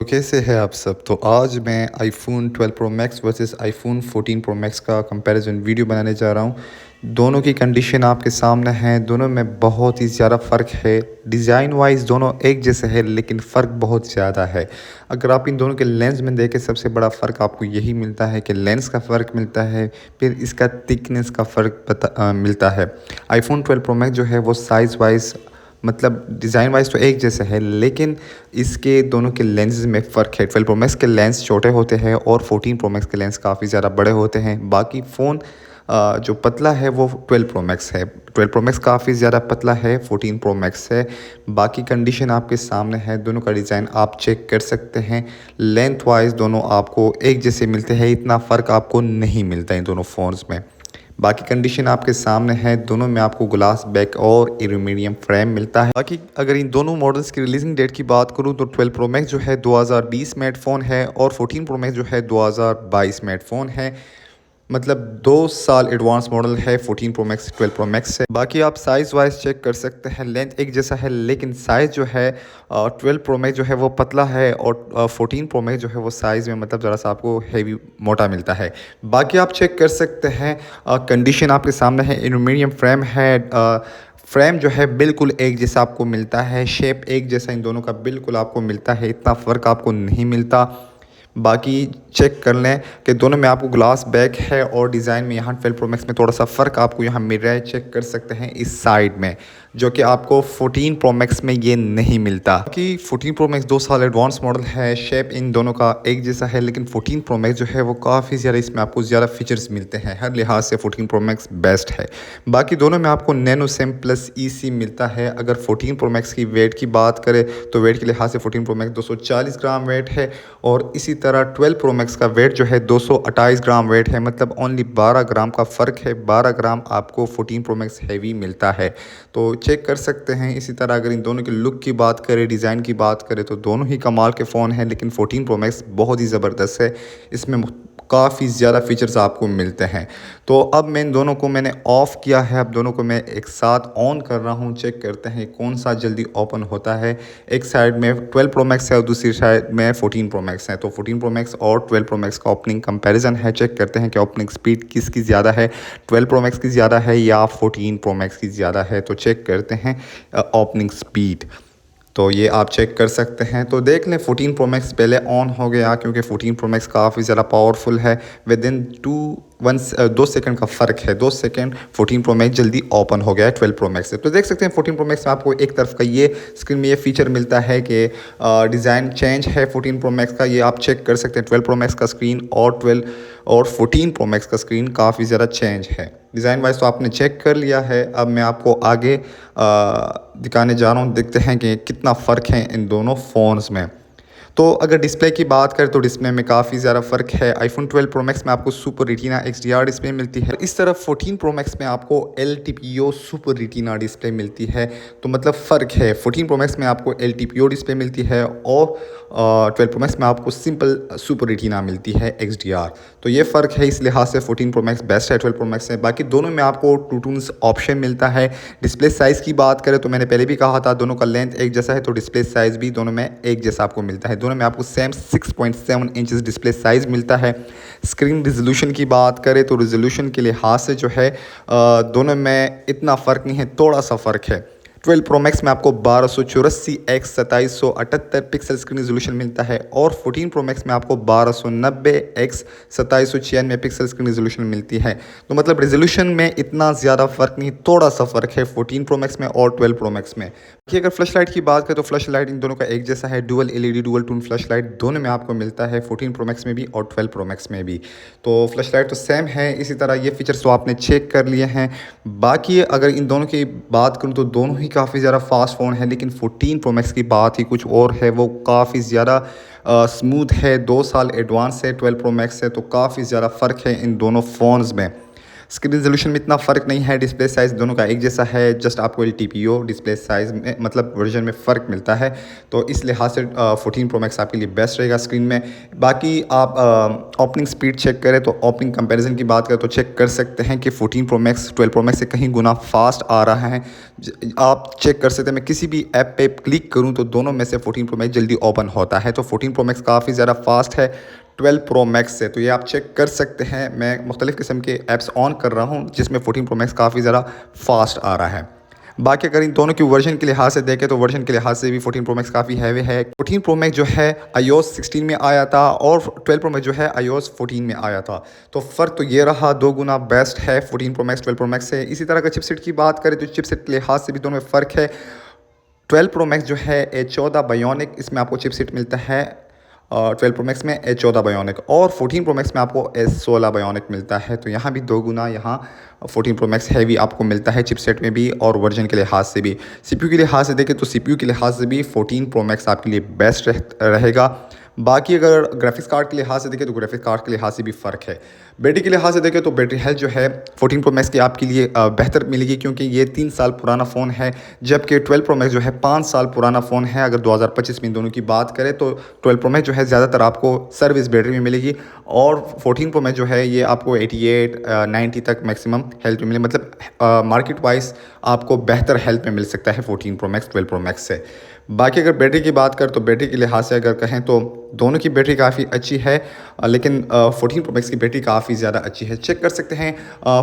तो कैसे हैं आप सब। तो आज मैं iPhone 12 pro max versus iPhone 14 pro max का कंपैरिजन वीडियो बनाने जा रहा हूँ। दोनों की कंडीशन आपके सामने है। दोनों में बहुत ही ज़्यादा फ़र्क है। डिज़ाइन वाइज दोनों एक जैसे है लेकिन फ़र्क बहुत ज़्यादा है। अगर आप इन दोनों के लेंस में देखें, सबसे बड़ा फ़र्क आपको यही मिलता है कि लेंस का फ़र्क मिलता है, फिर इसका थिकनेस का फ़र्क मिलता है। आईफोन 12 प्रो मैक्स जो है वो साइज़ वाइज मतलब डिज़ाइन वाइज तो एक जैसे है, लेकिन इसके दोनों के लेंस में फ़र्क है। 12 प्रो मैक्स के लेंस छोटे होते हैं और 14 प्रो मैक्स के लेंस काफ़ी ज़्यादा बड़े होते हैं। बाकी फ़ोन जो पतला है वो 12 प्रो मैक्स है। 12 प्रो मैक्स काफ़ी ज़्यादा पतला है, 14 प्रो मैक्स है। बाकी कंडीशन आपके सामने है। दोनों का डिज़ाइन आप चेक कर सकते हैं। लेंथ वाइज दोनों आपको एक जैसे मिलते हैं, इतना फ़र्क आपको नहीं मिलता इन दोनों फ़ोन्स में। बाकी कंडीशन आपके सामने है। दोनों में आपको ग्लास बैक और एल्यूमिनियम फ्रेम मिलता है। बाकी अगर इन दोनों मॉडल्स की रिलीजिंग डेट की बात करूं तो 12 प्रो मैक्स जो है 2020 में फ़ोन है और 14 प्रो मैक्स जो है 2022 में फ़ोन है। मतलब 2 साल एडवांस मॉडल है 14 प्रो मैक्स 12 प्रो मैक्स से। बाकी आप साइज़ वाइज चेक कर सकते हैं। लेंथ एक जैसा है लेकिन साइज़ जो है 12 प्रो मैक्स जो है वो पतला है और 14 प्रो मैक्स जो है वो साइज़ में मतलब ज़रा सा आपको हैवी मोटा मिलता है। बाकी आप चेक कर सकते हैं। कंडीशन आपके सामने है। एल्यूमिनियम फ्रेम है। फ्रेम जो है बिल्कुल एक जैसा आपको मिलता है। शेप एक जैसा इन दोनों का बिल्कुल आपको मिलता है। इतना फ़र्क आपको नहीं मिलता। बाकी चेक कर लें कि दोनों में आपको ग्लास बैक है और डिज़ाइन में यहाँ 12 प्रो मैक्स में थोड़ा सा फ़र्क आपको यहाँ मिल रहा है। चेक कर सकते हैं इस साइड में, जो कि आपको 14 प्रो मैक्स में ये नहीं मिलता। कि 14 प्रो मैक्स 2 साल एडवांस मॉडल है। शेप इन दोनों का एक जैसा है, लेकिन 14 प्रो मैक्स जो है वो काफ़ी ज़्यादा इसमें आपको ज़्यादा फीचर्स मिलते हैं। हर लिहाज से 14 प्रो मैक्स बेस्ट है। बाकी दोनों में आपको नैनो सिम प्लस ईसी मिलता है। अगर 14 प्रो मैक्स की वेट की बात करें तो वेट के लिहाज से 14 प्रो मैक्स 240 ग्राम वेट है और इसी तरह 12 प्रो मैक्स का वेट जो है 228 ग्राम वेट है। मतलब ओनली 12 ग्राम का फ़र्क है। 12 ग्राम आपको 14 प्रो मैक्स हैवी मिलता है, तो चेक कर सकते हैं। इसी तरह अगर इन दोनों के लुक की बात करें, डिज़ाइन की बात करें तो दोनों ही कमाल के फ़ोन हैं, लेकिन 14 प्रो मैक्स बहुत ही ज़बरदस्त है। इसमें काफ़ी ज़्यादा फीचर्स आपको मिलते हैं। तो अब मैं इन दोनों को मैंने ऑफ़ किया है। अब दोनों को मैं एक साथ ऑन कर रहा हूँ। चेक करते हैं कौन सा जल्दी ओपन होता है। एक साइड में 12 प्रो मैक्स है और दूसरी साइड में 14 प्रो मैक्स है। तो 14 प्रो मैक्स और 12 प्रो मैक्स का ओपनिंग कंपैरिजन है। चेक करते हैं कि ओपनिंग स्पीड किसकी ज़्यादा है, 12 प्रो मैक्स की ज़्यादा है या 14 प्रो मैक्स की ज़्यादा है। तो चेक करते हैं ओपनिंग स्पीड। तो ये आप चेक कर सकते हैं। तो देख लें 14 प्रो मैक्स पहले ऑन हो गया, क्योंकि 14 प्रो मैक्स काफ़ी ज़्यादा पावरफुल है। विद इन 2 सेकंड का फ़र्क है। 2 सेकंड 14 प्रो मैक्स जल्दी ओपन हो गया है 12 प्रो मैक्स से। तो देख सकते हैं 14 प्रो मैक्स में आपको एक तरफ का ये स्क्रीन में ये फीचर मिलता है कि डिज़ाइन चेंज है 14 प्रो मैक्स का। ये आप चेक कर सकते हैं। 12 प्रो मैक्स का स्क्रीन और 14 प्रो मैक्स का स्क्रीन काफ़ी ज़्यादा चेंज है। डिज़ाइन वाइज तो आपने चेक कर लिया है। अब मैं आपको आगे दिखाने जा रहा हूँ। देखते हैं कि कितना फ़र्क है इन दोनों फ़ोन्स में। तो अगर डिस्प्ले की बात करें तो डिस्प्ले में काफ़ी ज़्यादा फ़र्क है। आईफोन 12 प्रो मैक्स में आपको सुपर रेटिना XDR डिस्प्ले मिलती है। इस तरफ 14 प्रो मैक्स में आपको LTPO सुपर रेटिना डिस्प्ले मिलती है। तो मतलब फ़र्क है। 14 प्रो मैक्स में आपको LTPO डिस्प्ले मिलती है और 12 प्रो मैक्स में आपको सिंपल सुपर रेटिना मिलती है XDR। तो ये फ़र्क है। इस लिहाज से 14 प्रो मैक्स बेस्ट है 12 प्रो मैक्स से। बाकी दोनों में आपको टू टून्स ऑप्शन मिलता है। डिस्प्ले साइज़ की बात करें तो मैंने पहले भी कहा था दोनों का लेंथ एक जैसा है, तो डिस्प्ले साइज़ भी दोनों में एक जैसा आपको मिलता है। दोनों में आपको सेम 6.7 इंचेस डिस्प्ले साइज़ मिलता है। स्क्रीन रिजोल्यूशन की बात करें तो रिजोल्यूशन के लिहाज से जो है दोनों में इतना फ़र्क नहीं है, थोड़ा सा फ़र्क है। 12 प्रो मैक्स में आपको 1284 x 2778 पिक्सल स्क्रीन रिजोल्यूशन मिलता है और 14 प्रो मैक्स में आपको 1290 x 2796 पिक्सल स्क्रीन रिजोल्यूशन मिलती है। तो मतलब रिजोल्यूशन में इतना ज़्यादा फ़र्क नहीं, थोड़ा सा फ़र्क है 14 प्रो मैक्स में और 12 प्रो मैक्स में। कि अगर फ्लैश लाइट की बात करें तो फ्लैश लाइट इन दोनों का एक जैसा है। Dual LED dual tone flash light दोनों में आपको मिलता है, 14 प्रो मैक्स में भी और 12 प्रो मैक्स में भी। तो फ्लैश लाइट तो सेम है। इसी तरह ये फीचर्स तो आपने चेक कर लिए हैं। बाकी अगर इन दोनों की बात करूँ तो दोनों ही काफ़ी ज़्यादा फास्ट फ़ोन है, लेकिन 14 प्रो मैक्स की बात ही कुछ और है। वो काफ़ी ज़्यादा स्मूथ है। 2 साल एडवांस है 12 प्रो मैक्स से। तो काफ़ी ज़्यादा फ़र्क है इन दोनों फ़ोन्स में। स्क्रीन रेजोल्यूशन में इतना फ़र्क नहीं है, डिस्प्ले साइज़ दोनों का एक जैसा है, जस्ट आपको LTPO डिस्प्ले साइज़ में मतलब वर्जन में फ़र्क मिलता है। तो इस लिहाज से 14 प्रो मैक्स आपके लिए बेस्ट रहेगा स्क्रीन में। बाकी आप ओपनिंग स्पीड चेक करें तो ओपनिंग कंपैरिजन की बात करें तो चेक कर सकते हैं कि 14 प्रो मैक्स 12 प्रो मैक्स से कहीं गुना फास्ट आ रहा है। आप चेक कर सकते हैं, मैं किसी भी ऐप पे क्लिक करूं तो दोनों में से 14 प्रो मैक्स जल्दी ओपन होता है। तो 14 प्रो मैक्स काफ़ी ज़्यादा फास्ट है 12 प्रो मैक्स से, तो ये आप चेक कर सकते हैं। मैं मुख्तलिफ़ किस्म के ऐप्स ऑन कर रहा हूँ जिसमें 14 प्रो मैक्स काफ़ी ज़्यादा फास्ट आ रहा है। बाकी अगर इन दोनों की वर्जन के लिहाज से देखें तो वर्जन के लिहाज से भी 14 प्रो मैक्स काफ़ी हैवी है। 14 प्रो मैक्स जो है iOS 16 में आया था और 12 प्रो मैक्स जो है iOS 14 में आया था। तो फ़र्क तो ये रहा, 2 गुना बेस्ट है 14 प्रो मैक्स 12 प्रो मैक्स से। इसी तरह अगर चिपसेट की बात करें तो चिपसेट के लिहाज से भी दोनों में फ़र्क है। 12 प्रो मैक्स जो है A14 बायोनिक, इसमें आपको चिपसेट मिलता है 12 प्रो मैक्स में A14 बायोनिक, और 14 प्रो मैक्स में आपको A16 बायोनिक मिलता है। तो यहाँ भी 2 गुना यहाँ 14 प्रो मैक्स हैवी आपको मिलता है चिपसेट में भी और वर्जन के लिहाज से भी। CPU के लिहाज से देखें तो CPU के लिहाज से भी 14 प्रो मैक्स आपके लिए बेस्ट रहेगा। बाकी अगर ग्राफिक्स कार्ड के लिहाज से देखें तो ग्राफिक्स कार्ड के लिहाज से भी फ़र्क है। बैटरी के लिहाज से देखें तो बैटरी हेल्थ जो है 14 प्रो मैक्स की आपके लिए बेहतर मिलेगी, क्योंकि ये 3 साल पुराना फ़ोन है, जबकि 12 प्रो मैक्स जो है 5 साल पुराना फ़ोन है। अगर 2025 में दोनों की बात करें तो 12 प्रो मैक्स जो है ज़्यादातर आपको सर्विस बैटरी में मिलेगी और 14 प्रो मैक्स जो है ये आपको 88-90 तक मैक्सिमम हेल्थ में मिले, मतलब मार्केट वाइज आपको बेहतर हेल्थ में मिल सकता है 14 प्रो मैक्स 12 प्रो मैक्स से। बाकी अगर बैटरी की बात करें तो बैटरी के लिहाज से अगर कहें तो दोनों की बैटरी काफ़ी अच्छी है, लेकिन 14 प्रो मैक्स की बैटरी काफ़ी ज़्यादा अच्छी है। चेक कर सकते हैं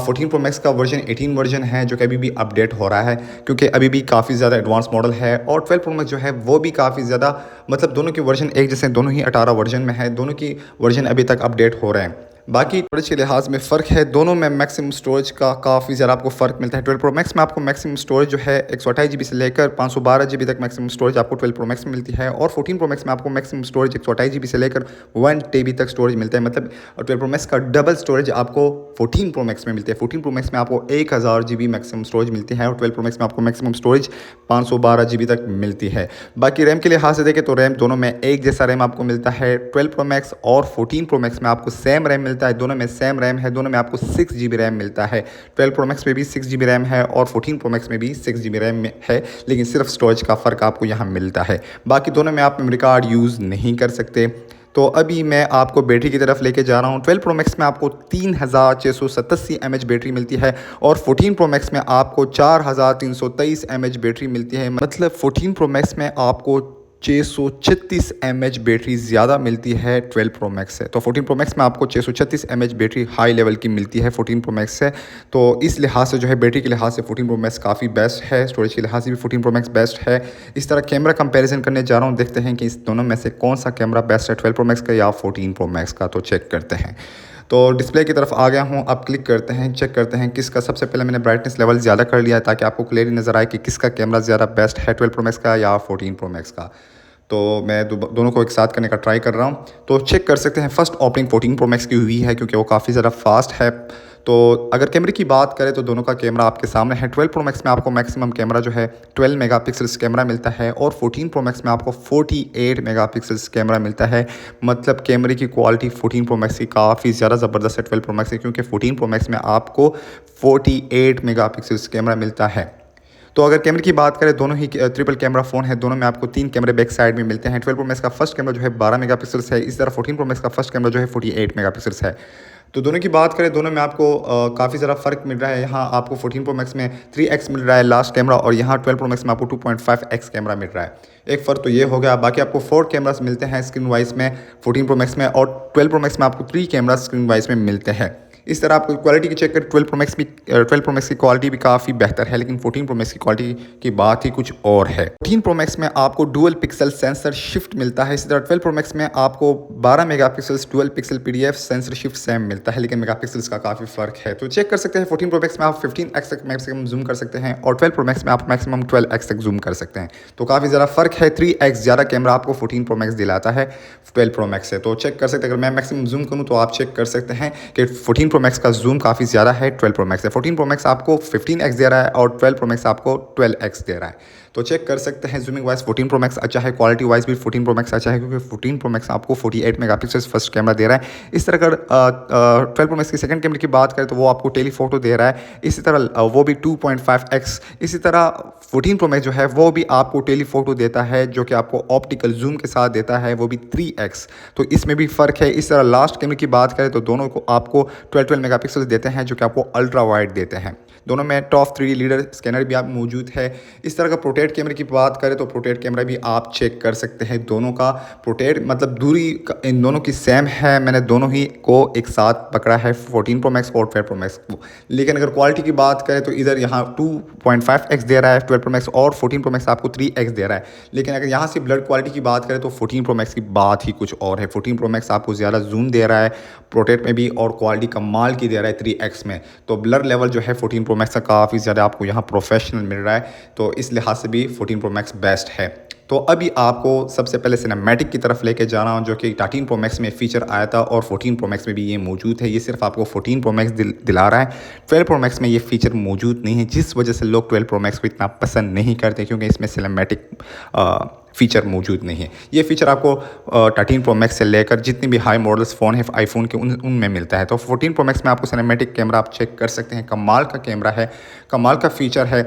14 प्रो मैक्स का वर्जन 18 वर्जन है जो कि अभी भी अपडेट हो रहा है, क्योंकि अभी भी काफ़ी ज़्यादा एडवांस मॉडल है, और 12 प्रो मैक्स जो है वो भी काफ़ी ज़्यादा, मतलब दोनों के वर्जन एक जैसे, दोनों ही 18 वर्जन में है, दोनों की वर्जन अभी तक अपडेट हो रहे हैं। बाकी स्टोरेज के लिहाज में फ़र्क है, दोनों में मैक्सिमम स्टोरेज का काफ़ी ज़्यादा आपको फ़र्क मिलता है। 12 प्रो मैक्स में आपको मैक्सिमम स्टोरेज जो है 128 GB से लेकर 512 GB तक मैक्सिमम स्टोरेज आपको 12 प्रो मैक्स में मिलती है, और 14 प्रो मैक्स में आपको मैक्सिमम स्टोरेज 128 GB से लेकर 1 TB तक स्टोरेज मिलता है। मतलब 12 प्रो मैक्स का डबल स्टोरेज आपको 14 प्रो मैक्स में मिलती है। 14 प्रो मैक्स में आपको 1000 GB मैक्सिमम स्टोरेज मिलती है और 12 प्रो मैक्स में आपको मैक्सिमम स्टोरेज 512 GB तक मिलती है। बाकी रैम के लिहाज से देखें तो रैम दोनों में एक जैसा रैम आपको मिलता है। 12 प्रो मैक्स और 14 प्रो मैक्स में आपको सेम रैम मिलता है, दोनों में सेम रैम है, दोनों में आपको 6 GB रैम मिलता है। 12 प्रो मैक्स में भी 6 GB रैम है और 14 प्रो मैक्स में भी 6 GB रैम है, लेकिन सिर्फ स्टोरेज का फ़र्क आपको यहाँ मिलता है। बाकी दोनों में आप मेमोरी कार्ड यूज़ नहीं कर सकते। तो अभी मैं आपको बैटरी की तरफ लेके जा रहा हूँ। 12 प्रो मैक्स में आपको 3687 mAh बैटरी मिलती है और 14 प्रो मैक्स में आपको 4323 mAh बैटरी मिलती है। मतलब 14 प्रो मैक्स में आपको 636 mAh बैटरी ज़्यादा मिलती है 12 प्रो मैक्स से। तो 14 प्रो मैक्स में आपको 636 mAh बैटरी हाई लेवल की मिलती है 14 प्रो मैक्स से। तो इस लिहाज से जो है बैटरी के लिहाज से 14 प्रो मैक्स काफ़ी बेस्ट है, स्टोरेज के लिहाज से भी 14 प्रो मैक्स बेस्ट है। इस तरह कैमरा कंपैरिजन करने जा रहा हूँ, देखते हैं कि इस दोनों में से कौन सा कैमरा बेस्ट है, 12 प्रो मैक्स का या 14 प्रो मैक्स का। तो चेक करते हैं। तो डिस्प्ले की तरफ आ गया हूँ, अब क्लिक करते हैं, चेक करते हैं किसका। सबसे पहले मैंने ब्राइटनेस लेवल ज़्यादा कर लिया है ताकि आपको क्लियरली नज़र आए कि किसका कैमरा ज़्यादा बेस्ट है, 12 प्रो मैक्स का या 14 प्रो मैक्स का। तो मैं दोनों को एक साथ करने का ट्राई कर रहा हूँ। तो चेक कर सकते हैं फर्स्ट ओपनिंग 14 प्रो मैक्स की हुई है क्योंकि वो काफ़ी ज़्यादा फास्ट है। तो अगर कैमरे की बात करें तो दोनों का कैमरा आपके सामने है। 12 प्रो मैक्स में आपको मैक्सिमम कैमरा जो है 12 मेगापिक्सल्स कैमरा मिलता है और 14 प्रो मैक्स में आपको 48 मेगापिक्सल्स कैमरा मिलता है। मतलब कैमरे की क्वालिटी 14 प्रो मैक्स की काफ़ी ज़्यादा ज़बरदस्त है 12 प्रो मैक्स से, क्योंकि 14 प्रो मैक्स में आपको 48 मेगापिक्सल्स कैमरा मिलता है। तो अगर कैमरे की बात करें, दोनों ही ट्रिपल कैमरा फ़ोन है, दोनों में आपको 3 कैमरे बैक साइड में मिलते हैं। 12 प्रो मैक्स का फर्स्ट कैमरा जो है 12 मेगापिक्सल्स है, इस तरह 14 प्रो मैक्स का फर्स्ट कैमरा जो है 48 मेगापिक्सल्स है। तो दोनों की बात करें, दोनों में आपको काफ़ी ज़्यादा फ़र्क मिल रहा है। यहाँ आपको 14 प्रो मैक्स में 3x मिल रहा है लास्ट कैमरा, और यहाँ 12 प्रो मैक्स में आपको 2.5x कैमरा मिल रहा है। एक फ़र्क तो ये हो गया। बाकी आपको 4 कैमरास मिलते हैं स्क्रीन वाइज में 14 प्रो मैक्स में, और 12 प्रो मैक्स में आपको 3 कैमरा स्क्रीन वाइज में मिलते हैं। इस तरह आपको क्वालिटी की चेक करें, 12 प्रो मैक्स की क्वालिटी भी काफ़ी बेहतर है, लेकिन 14 प्रो मैक्स की क्वालिटी की बात ही कुछ और है। 14 प्रो मैक्स में आपको डुअल पिक्सल सेंसर शिफ्ट मिलता है, इसी तरह 12 प्रो मैक्स में आपको 12 megapixels dual pixel PDF sensor shift same मिलता है, लेकिन मेगापिक्सल्स का काफ़ी फ़र्क है। तो चेक कर सकते हैं 14 प्रो मैक्स में आप 15x तक मैक्सिमम जूम कर सकते हैं और 12 प्रो मैक्स में आप मैक्सिमम 12x तक जूम कर सकते हैं। तो काफ़ी ज़्यादा फ़र्क है, 3x ज़्यादा कैमरा आपको 14 प्रो मैक्स दिलाता है 12 प्रो मैक्स से। तो चेक कर सकते हैं, अगर मैं मैक्सिमम जूम करूँ तो आप चेक कर सकते हैं कि 14 प्रो मैक्स का जूम काफ़ी ज़्यादा है 12 प्रो मैक्स से। 14 प्रो मैक्स आपको 15x दे रहा है और 12 प्रो मैक्स आपको 12x दे रहा है। तो चेक कर सकते हैं जूमिंग वाइज 14 प्रो मैक्स अच्छा है, क्वालिटी वाइज भी 14 प्रो मैक्स अच्छा है, क्योंकि 14 प्रो मैक्स आपको 48 मेगापिक्सल फर्स्ट कैमरा दे रहा है। इस तरह अगर 12 प्रो मैक्स की सेकंड कैमरे की बात करें तो वो आपको टेलीफोटो दे रहा है, इसी तरह वो भी 2.5x। इसी तरह 14 प्रो मैक्स जो है वो भी आपको टेलीफोटो देता है, जो कि आपको ऑप्टिकल जूम के साथ देता है, वो भी 3x। तो इसमें भी फ़र्क है। इस तरह लास्ट कैमरे की बात करें तो दोनों को आपको 12 मेगापिक्सल देते हैं, जो कि आपको अल्ट्रा वाइड देते हैं। दोनों में टॉप 3D लीडर स्कैनर भी आप मौजूद है। इस तरह का प्रोटेक्ट कैमरे की बात करें तो प्रोटेक्ट कैमरा भी आप चेक कर सकते हैं। दोनों का प्रोटेक्ट मतलब दूरी इन दोनों की सेम है। मैंने दोनों ही को एक साथ पकड़ा है, 14 प्रो मैक्स और 12 प्रो मैक्स को। लेकिन अगर क्वालिटी की बात करें तो इधर यहाँ 2.5x दे रहा है 12 प्रो मैक्स, और 14 प्रो मैक्स आपको 3x दे रहा है। लेकिन अगर यहाँ से ब्लड क्वालिटी की बात करें तो 14 प्रो मैक्स की बात ही कुछ और है। 14 प्रो मैक्स आपको ज़्यादा जूम दे रहा है प्रोटेक्ट में भी, और क्वालिटी कमाल की दे रहा है 3x में। तो ब्लर लेवल जो है 14 प्रो मैक्स का काफ़ी ज़्यादा आपको यहाँ प्रोफेशनल मिल रहा है, तो इस लिहाज से भी 14 प्रो मैक्स बेस्ट है। तो अभी आपको सबसे पहले सिनेमैटिक की तरफ लेके जा रहा हूँ, जो कि 13 प्रो मैक्स में फ़ीचर आया था और 14 प्रो मैक्स में भी ये मौजूद है। ये सिर्फ आपको 14 प्रो मैक्स दिला रहा है, 12 प्रो मैक्स में ये फ़ीचर मौजूद नहीं है, जिस वजह से लोग 12 प्रो मैक्स को इतना पसंद नहीं करते, क्योंकि इसमें सिनेमैटिक फ़ीचर मौजूद नहीं है। ये फ़ीचर आपको 13 प्रो मैक्स से लेकर जितनी भी हाई मॉडल्स फ़ोन है आईफोन के उनमें मिलता है। तो 14 प्रो मैक्स में आपको सिनेमैटिक कैमरा आप चेक कर सकते हैं, कमाल का कैमरा है, कमाल का फ़ीचर है।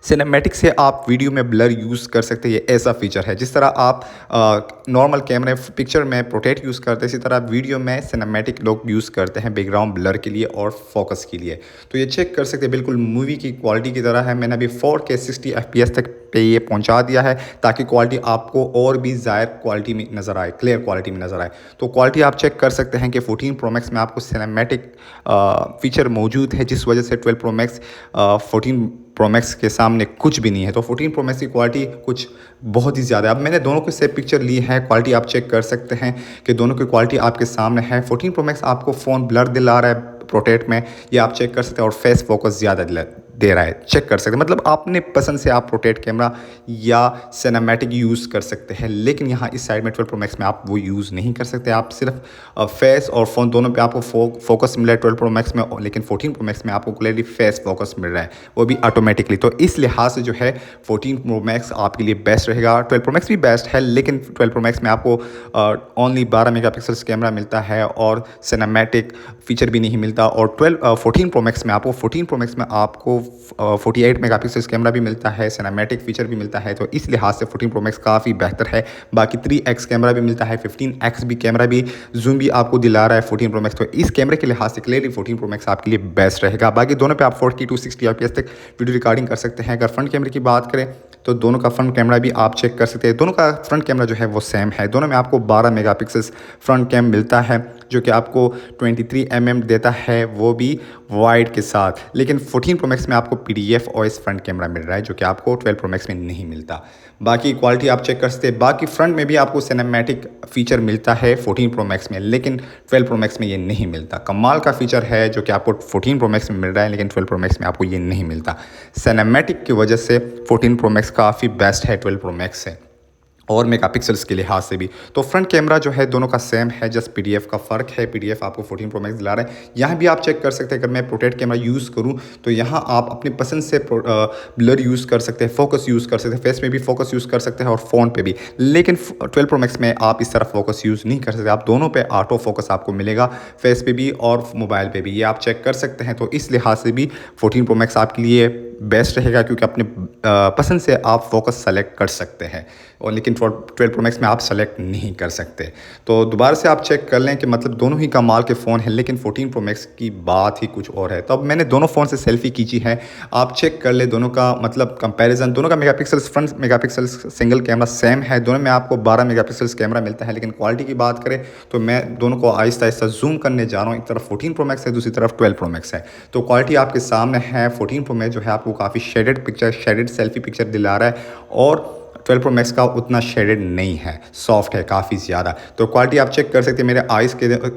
सिनेमैटिक से आप वीडियो में ब्लर यूज़ कर सकते हैं, ये ऐसा फीचर है। जिस तरह आप नॉर्मल कैमरे पिक्चर में प्रोटेक्ट यूज़ करते हैं, इसी तरह वीडियो में सिनेमैटिक लोग यूज़ करते हैं बैकग्राउंड ब्लर के लिए और फोकस के लिए। तो ये चेक कर सकते हैं, बिल्कुल मूवी की क्वालिटी की तरह है। मैंने अभी 4K 60 FPS तक पे ये पहुंचा दिया है, ताकि क्वालिटी आपको और भी ज़ाहिर क्वालिटी में नज़र आए, क्लियर क्वालिटी में नज़र आए। तो क्वालिटी आप चेक कर सकते हैं कि 14 प्रो मैक्स में आपको सिनेमैटिक फ़ीचर मौजूद है, जिस वजह से 12 प्रो मैक्स 14 प्रो मैक्स के सामने कुछ भी नहीं है। तो 14 प्रो मैक्स की क्वालिटी कुछ बहुत ही ज़्यादा है। अब मैंने दोनों के से पिक्चर ली है, क्वालिटी आप चेक कर सकते हैं कि दोनों की क्वालिटी आपके सामने है। 14 प्रो मैक्स आपको फ़ोन ब्लर दिला रहा है प्रोटेक्ट में, ये आप चेक कर सकते हैं, और फेस फोकस ज़्यादा दे रहा है, चेक कर सकते हैं। मतलब अपने पसंद से आप प्रोटेक्ट कैमरा या सिनेमैटिक यूज़ कर सकते हैं। लेकिन यहाँ इस साइड में 12 प्रो मैक्स में आप वो यूज़ नहीं कर सकते। आप सिर्फ फेस और फ़ोन दोनों पे आपको फोकस मिल रहा है 12 प्रो मैक्स में, लेकिन 14 प्रो मैक्स में आपको क्लियरली फेस फोकस मिल रहा है, वो भी ऑटोमेटिकली। तो इस लिहाज से जो है 14 प्रो मैक्स आपके लिए बेस्ट रहेगा। 12 प्रो मैक्स भी बेस्ट है, लेकिन 12 प्रो मैक्स में आपको ओनली 12 मेगापिक्सल कैमरा मिलता है और सिनेमैटिक फीचर भी नहीं मिलता। और 14 प्रो मैक्स में आपको 48 मेगापिक्सल कैमरा भी मिलता है, सिनेमैटिक फीचर भी मिलता है। तो इस लिहाज से 14 प्रो मैक्स काफ़ी बेहतर है। बाकी 3x कैमरा भी मिलता है, 15x भी कैमरा भी, जूम भी आपको दिला रहा है 14 प्रो मैक्स। तो इस कैमरे के लिहाज से क्लियरली 14 प्रो मैक्स आपके लिए बेस्ट रहेगा। बाकी दोनों पे आप 4K 260 FPS तक वीडियो रिकॉर्डिंग कर सकते हैं। अगर फ्रंट कैमरे की बात करें तो दोनों का फ्रंट कैमरा भी आप चेक कर सकते हैं। दोनों का फ्रंट कैमरा जो है वो सेम है। दोनों में आपको 12 मेगापिक्सल फ्रंट कैम मिलता है, जो कि आपको 23 mm देता है, वो भी वाइड के साथ। लेकिन 14 प्रो मैक्स में आपको PDF OS फ्रंट कैमरा मिल रहा है, जो कि आपको 12 प्रो मैक्स में नहीं मिलता। बाकी क्वालिटी आप चेक कर सकते हैं। बाकी फ्रंट में भी आपको सिनेमैटिक फ़ीचर मिलता है 14 प्रो मैक्स में, लेकिन 12 प्रो मैक्स में ये नहीं मिलता। कमाल का फ़ीचर है जो कि आपको 14 प्रो मैक्स में मिल रहा है, लेकिन 12 प्रो मैक्स में आपको ये नहीं मिलता। सिनेमैटिक की वजह से 14 प्रो मैक्स काफ़ी बेस्ट है 12 प्रो मैक्स से, और मेगापिक्सल्स के लिहाज से भी। तो फ्रंट कैमरा जो है दोनों का सेम है, जस्ट PDF का फ़र्क है। PDF आपको 14 प्रो मैक्स दिला रहा है। यहाँ भी आप चेक कर सकते हैं, अगर मैं प्रोटेक्ट कैमरा यूज़ करूँ तो यहाँ आप अपनी पसंद से ब्लर यूज़ कर सकते हैं, फोकस यूज़ कर सकते हैं, फेस में भी फोकस यूज़ कर सकते हैं और फ़ोन पे भी। लेकिन 12 प्रो मैक्स में आप इस तरह फोकस यूज़ नहीं कर सकते। आप दोनों पे ऑटो फोकस आपको मिलेगा, फेस पे भी और मोबाइल पे भी, ये आप चेक कर सकते हैं। तो इस लिहाज से भी 14 प्रो मैक्स आपके लिए बेस्ट रहेगा, क्योंकि अपने पसंद से आप फोकस सेलेक्ट कर सकते हैं, और लेकिन 12 प्रो मैक्स में आप सेलेक्ट नहीं कर सकते। तो दोबारा से आप चेक कर लें कि मतलब दोनों ही कमाल के फ़ोन हैं, लेकिन 14 प्रो मैक्स की बात ही कुछ और है। तो अब मैंने दोनों फ़ोन से सेल्फी खींची है, आप चेक कर ले दोनों का मतलब कंपैरिजन। दोनों का megapixel front megapixel single camera same है, दोनों में आपको 12 मेगापिक्सल कैमरा मिलता है। लेकिन क्वालिटी की बात करें तो मैं दोनों को आहिस्ता आहिस्ता जूम करने जा रहा हूँ। एक तरफ 14 प्रो मैक्स है, दूसरी तरफ 12 प्रो मैक्स है। तो क्वालिटी आपके सामने है। 14 प्रो मैक्स जो है आपको काफ़ी shaded picture, shaded selfie picture दिला रहा है, और 12 प्रो मैक्स का उतना शेडेड नहीं है, सॉफ्ट है काफ़ी ज़्यादा। तो क्वालिटी आप चेक कर सकते हैं। मेरे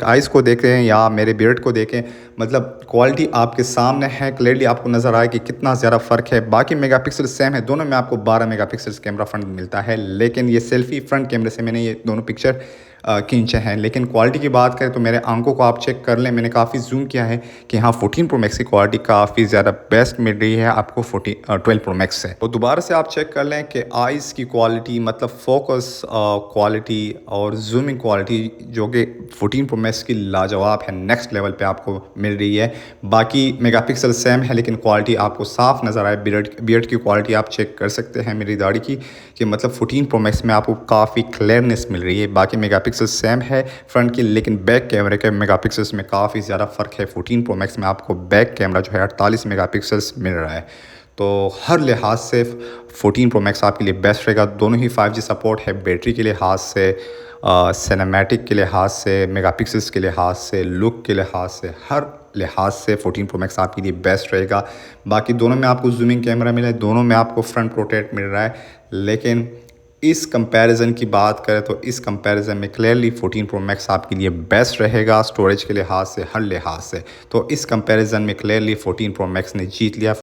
आइज़ को देखें या मेरे बियर्ड को देखें, मतलब क्वालिटी आपके सामने है, क्लियरली आपको नज़र आए कि कितना ज़्यादा फ़र्क है। बाकी मेगापिक्सल सेम है, दोनों में आपको 12 मेगापिक्सल कैमरा फ्रंट मिलता है, लेकिन ये सेल्फी फ्रंट कैमरे से मैंने ये दोनों पिक्चर के इंच हैं। लेकिन क्वालिटी की बात करें तो मेरे आंखों को आप चेक कर लें, मैंने काफ़ी जूम किया है कि हाँ 14 प्रो मैक्स की क्वालिटी काफ़ी ज़्यादा बेस्ट मिल रही है आपको 12 प्रो मैक्स से। तो दोबारा से आप चेक कर लें कि आइज़ की क्वालिटी मतलब फोकस क्वालिटी और जूमिंग क्वालिटी जो कि 14 प्रो मैक्स की लाजवाब है, नेक्स्ट लेवल पे आपको मिल रही है। बाकी मेगापिक्सल सेम है लेकिन क्वालिटी आपको साफ नज़र आए। बियर्ड की क्वालिटी आप चेक कर सकते हैं मेरी दाढ़ी की कि मतलब 14 प्रो मैक्स में आपको काफ़ी क्लियरनेस मिल रही है। बाकी मेगापिक्सल सेम है फ्रंट की, लेकिन बैक कैमरे के मेगापिक्सल्स में काफ़ी ज़्यादा फ़र्क है। 14 प्रो मैक्स में आपको बैक कैमरा जो है 48 मेगापिक्सल्स मिल रहा है। तो हर लिहाज से 14 प्रो मैक्स आपके लिए बेस्ट रहेगा। दोनों ही 5G सपोर्ट है, बैटरी के लिहाज से, सिनेमैटिक के लिहाज से, मेगापिक्सल्स के लिहाज से, लुक के लिहाज से, हर लिहाज से 14 प्रो मैक्स आपके लिए बेस्ट रहेगा। बाकी दोनों में आपको जूमिंग कैमरा मिला है, दोनों में आपको फ्रंट रोटेट मिल रहा है। लेकिन इस कंपैरिजन की बात करें तो इस कंपैरिजन में क्लियरली 14 प्रो मैक्स आपके लिए बेस्ट रहेगा, स्टोरेज के लिहाज से, हर लिहाज से। तो इस कंपैरिजन में क्लियरली 14 प्रो मैक्स ने जीत लिया।